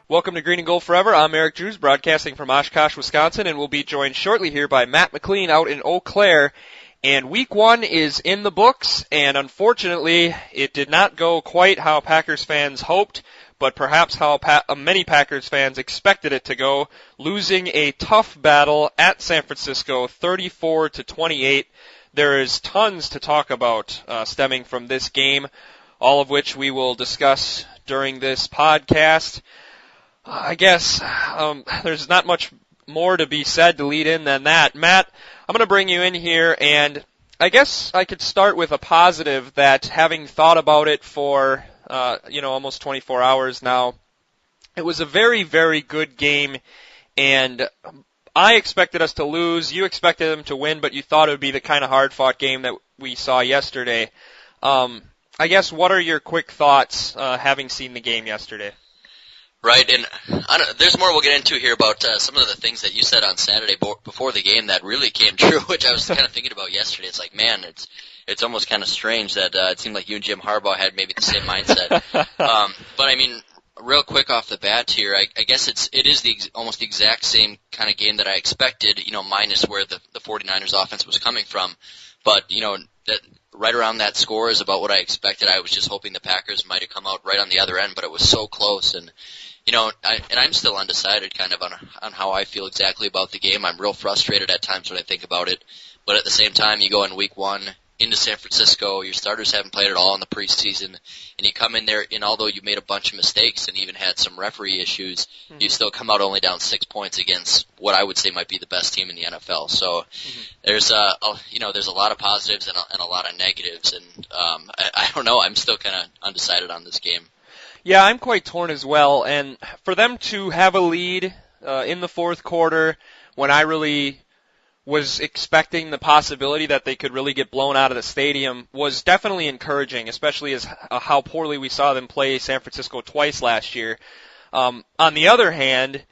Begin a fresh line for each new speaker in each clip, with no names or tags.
Welcome to Green and Gold Forever. I'm Eric Drews, broadcasting from Oshkosh, Wisconsin, and we'll be joined shortly here by Matt McLean out in Eau Claire. And Week 1 is in the books, and unfortunately, it did not go quite how Packers fans hoped, but perhaps how many Packers fans expected it to go, losing a tough battle at San Francisco, 34-28. There is tons to talk about stemming from this game, all of which we will discuss during this podcast. I guess there's not much more to be said to lead in than that. Matt, I'm going to bring you in here, and I guess I could start with a positive that having thought about it for, almost 24 hours now, it was a very, very good game, and I expected us to lose. You expected them to win, but you thought it would be the kind of hard-fought game that we saw yesterday. I guess what are your quick thoughts having seen the game yesterday?
Right, and there's more we'll get into here about some of the things that you said on Saturday before the game that really came true, which I was kind of thinking about yesterday. It's like, man, it's almost kind of strange that it seemed like you and Jim Harbaugh had maybe the same mindset. But I mean, real quick off the bat here, I guess it is almost the exact same kind of game that I expected, minus where the 49ers offense was coming from. But, that right around that score is about what I expected. I was just hoping the Packers might have come out right on the other end, but it was so close. And I'm still undecided kind of on how I feel exactly about the game. I'm real frustrated at times when I think about it. But at the same time, you go in Week 1 into San Francisco, your starters haven't played at all in the preseason, and you come in there, and although you made a bunch of mistakes and even had some referee issues, you still come out only down 6 points against what I would say might be the best team in the NFL. So there's a lot of positives and a lot of negatives, and I don't know. I'm still kind of undecided on this game.
Yeah, I'm quite torn as well, and for them to have a lead in the fourth quarter when I really was expecting the possibility that they could really get blown out of the stadium was definitely encouraging, especially as how poorly we saw them play San Francisco twice last year. On the other hand,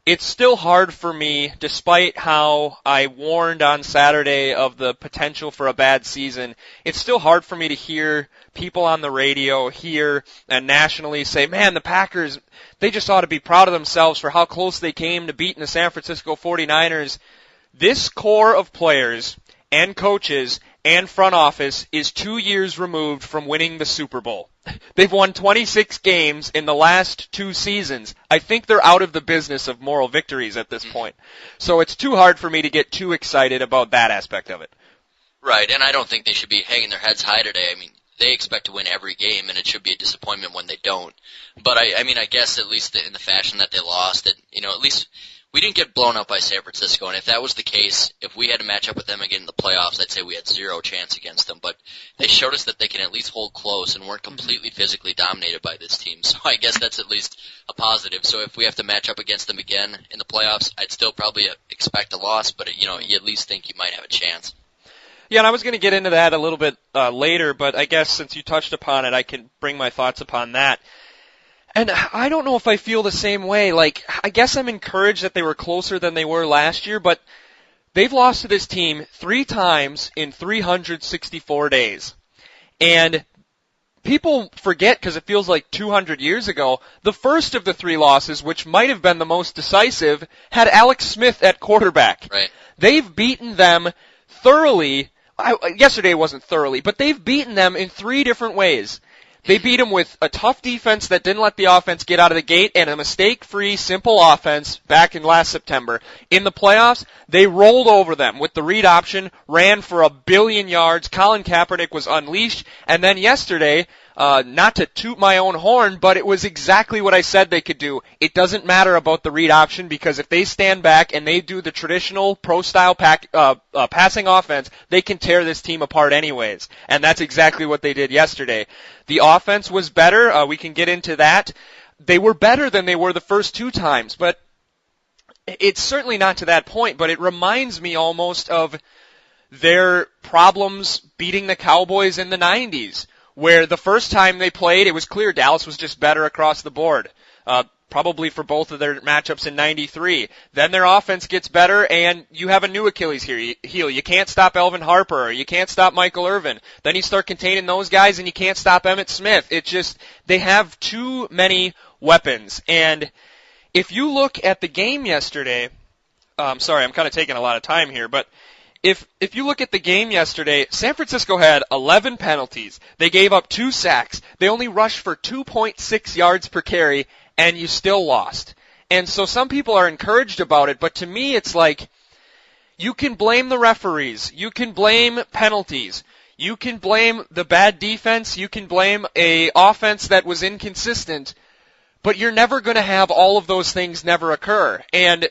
it's still hard for me, despite how I warned on Saturday of the potential for a bad season, it's still hard for me to hear people on the radio here and nationally say, man, the Packers, they just ought to be proud of themselves for how close they came to beating the San Francisco 49ers. This core of players and coaches and front office is 2 years removed from winning the Super Bowl. They've won 26 games in the last 2 seasons. I think they're out of the business of moral victories at this point. So it's too hard for me to get too excited about that aspect of it.
Right, and I don't think they should be hanging their heads high today. I mean, they expect to win every game, and it should be a disappointment when they don't. But I guess at least in the fashion that they lost, that at least we didn't get blown up by San Francisco, and if that was the case, if we had to match up with them again in the playoffs, I'd say we had zero chance against them. But they showed us that they can at least hold close and weren't completely physically dominated by this team. So I guess that's at least a positive. So if we have to match up against them again in the playoffs, I'd still probably expect a loss, but you at least think you might have a chance.
Yeah, and I was going to get into that a little bit later, but I guess since you touched upon it, I can bring my thoughts upon that. And I don't know if I feel the same way. Like, I guess I'm encouraged that they were closer than they were last year, but they've lost to this team 3 times in 364 days. And people forget, because it feels like 200 years ago, the first of the 3 losses, which might have been the most decisive, had Alex Smith at quarterback.
Right.
They've beaten them thoroughly. Yesterday wasn't thoroughly, but they've beaten them in 3 different ways. They beat them with a tough defense that didn't let the offense get out of the gate and a mistake-free, simple offense back in last September. In the playoffs, they rolled over them with the read option, ran for 1 billion yards. Colin Kaepernick was unleashed. And then yesterday, not to toot my own horn, but it was exactly what I said they could do. It doesn't matter about the read option because if they stand back and they do the traditional pro-style passing offense, they can tear this team apart anyways. And that's exactly what they did yesterday. The offense was better. We can get into that. They were better than they were the first 2 times, but it's certainly not to that point, but it reminds me almost of their problems beating the Cowboys in the 90s, where the first time they played, it was clear Dallas was just better across the board. Probably for both of their matchups in 93. Then their offense gets better, and you have a new Achilles heel. You can't stop Elvin Harper, or you can't stop Michael Irvin. Then you start containing those guys, and you can't stop Emmitt Smith. It just, they have too many weapons. And if you look at the game yesterday, sorry, I'm kind of taking a lot of time here, but if you look at the game yesterday, San Francisco had 11 penalties. They gave up 2 sacks. They only rushed for 2.6 yards per carry, and you still lost. And so some people are encouraged about it, but to me it's like, you can blame the referees, you can blame penalties, you can blame the bad defense, you can blame a offense that was inconsistent, but you're never going to have all of those things never occur. And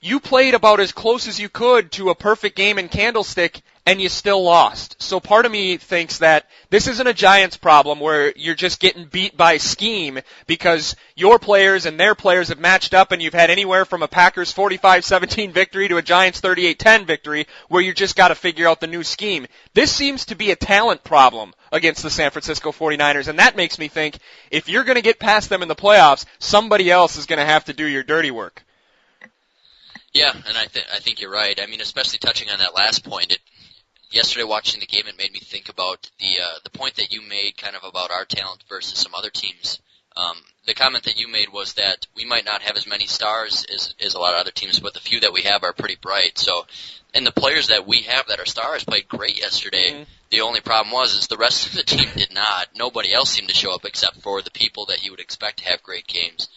you played about as close as you could to a perfect game in Candlestick, and you still lost. So part of me thinks that this isn't a Giants problem where you're just getting beat by scheme because your players and their players have matched up and you've had anywhere from a Packers 45-17 victory to a Giants 38-10 victory where you just got to figure out the new scheme. This seems to be a talent problem against the San Francisco 49ers, and that makes me think if you're going to get past them in the playoffs, somebody else is going to have to do your dirty work.
Yeah, and I think you're right. I mean, especially touching on that last point, yesterday watching the game, it made me think about the point that you made kind of about our talent versus some other teams. The comment that you made was that we might not have as many stars as a lot of other teams, but the few that we have are pretty bright. So, and the players that we have that are stars played great yesterday. Mm-hmm. The only problem is the rest of the team did not. Nobody else seemed to show up except for the people that you would expect to have great games.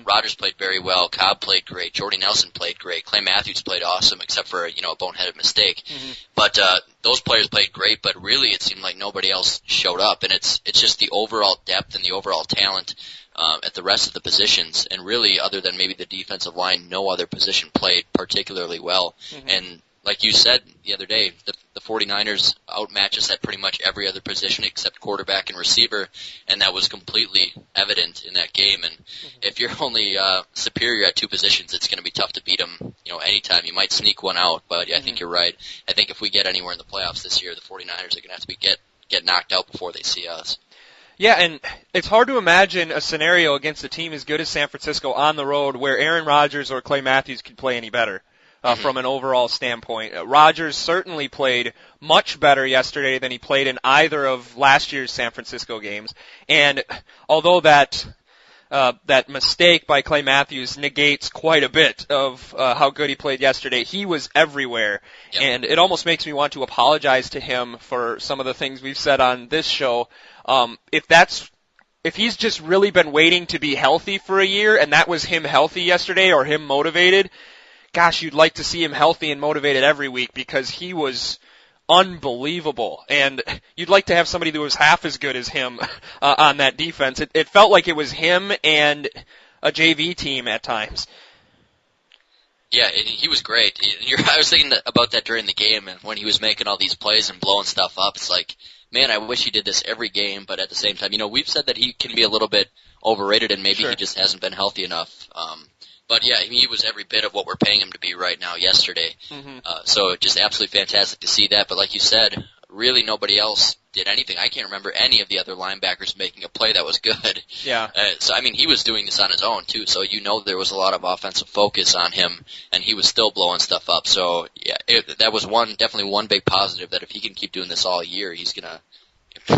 Rodgers played very well. Cobb played great. Jordy Nelson played great. Clay Matthews played awesome, except for a boneheaded mistake. Mm-hmm. But those players played great. But really, it seemed like nobody else showed up, and it's just the overall depth and the overall talent at the rest of the positions. And really, other than maybe the defensive line, no other position played particularly well. Mm-hmm. And like you said the other day, the 49ers outmatch us at pretty much every other position except quarterback and receiver, and that was completely evident in that game. And if you're only superior at 2 positions, it's going to be tough to beat them, anytime. You might sneak one out, but I think you're right. I think if we get anywhere in the playoffs this year, the 49ers are going to have to get knocked out before they see us.
Yeah, and it's hard to imagine a scenario against a team as good as San Francisco on the road where Aaron Rodgers or Clay Matthews could play any better. From an overall standpoint. Rodgers certainly played much better yesterday than he played in either of last year's San Francisco games. And although that mistake by Clay Matthews negates quite a bit of how good he played yesterday, he was everywhere. Yep. And it almost makes me want to apologize to him for some of the things we've said on this show. If he's just really been waiting to be healthy for a year, and that was him healthy yesterday or him motivated, gosh, you'd like to see him healthy and motivated every week because he was unbelievable. And you'd like to have somebody that was half as good as him on that defense. It felt like it was him and a JV team at times.
Yeah, he was great. I was thinking about that during the game, and when he was making all these plays and blowing stuff up, it's like, man, I wish he did this every game, but at the same time, we've said that he can be a little bit overrated, and maybe he just hasn't been healthy enough. But yeah, he was every bit of what we're paying him to be right now yesterday. Mm-hmm. So just absolutely fantastic to see that. But like you said, really nobody else did anything. I can't remember any of the other linebackers making a play that was good.
Yeah.
He was doing this on his own too. So there was a lot of offensive focus on him, and he was still blowing stuff up. So yeah, that was definitely one big positive, that if he can keep doing this all year, he's gonna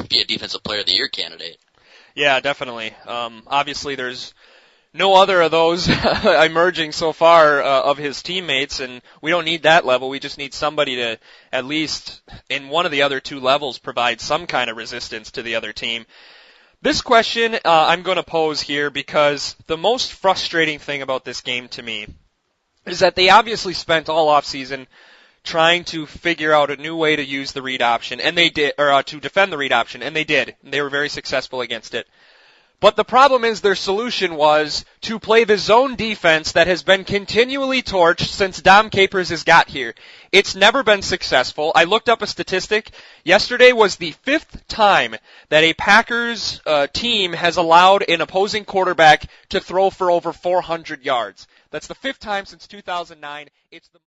be a Defensive Player of the Year candidate.
Yeah, definitely. Obviously, there's no other of those emerging so far of his teammates, and we don't need that level. We just need somebody to, at least in one of the other 2 levels, provide some kind of resistance to the other team. This question I'm going to pose here because the most frustrating thing about this game to me is that they obviously spent all offseason trying to figure out a new way to use the read option, and they did, or to defend the read option, and they did. They were very successful against it. But the problem is their solution was to play the zone defense that has been continually torched since Dom Capers has got here. It's never been successful. I looked up a statistic. Yesterday was the 5th time that a Packers team has allowed an opposing quarterback to throw for over 400 yards. That's the 5th time since 2009. It's the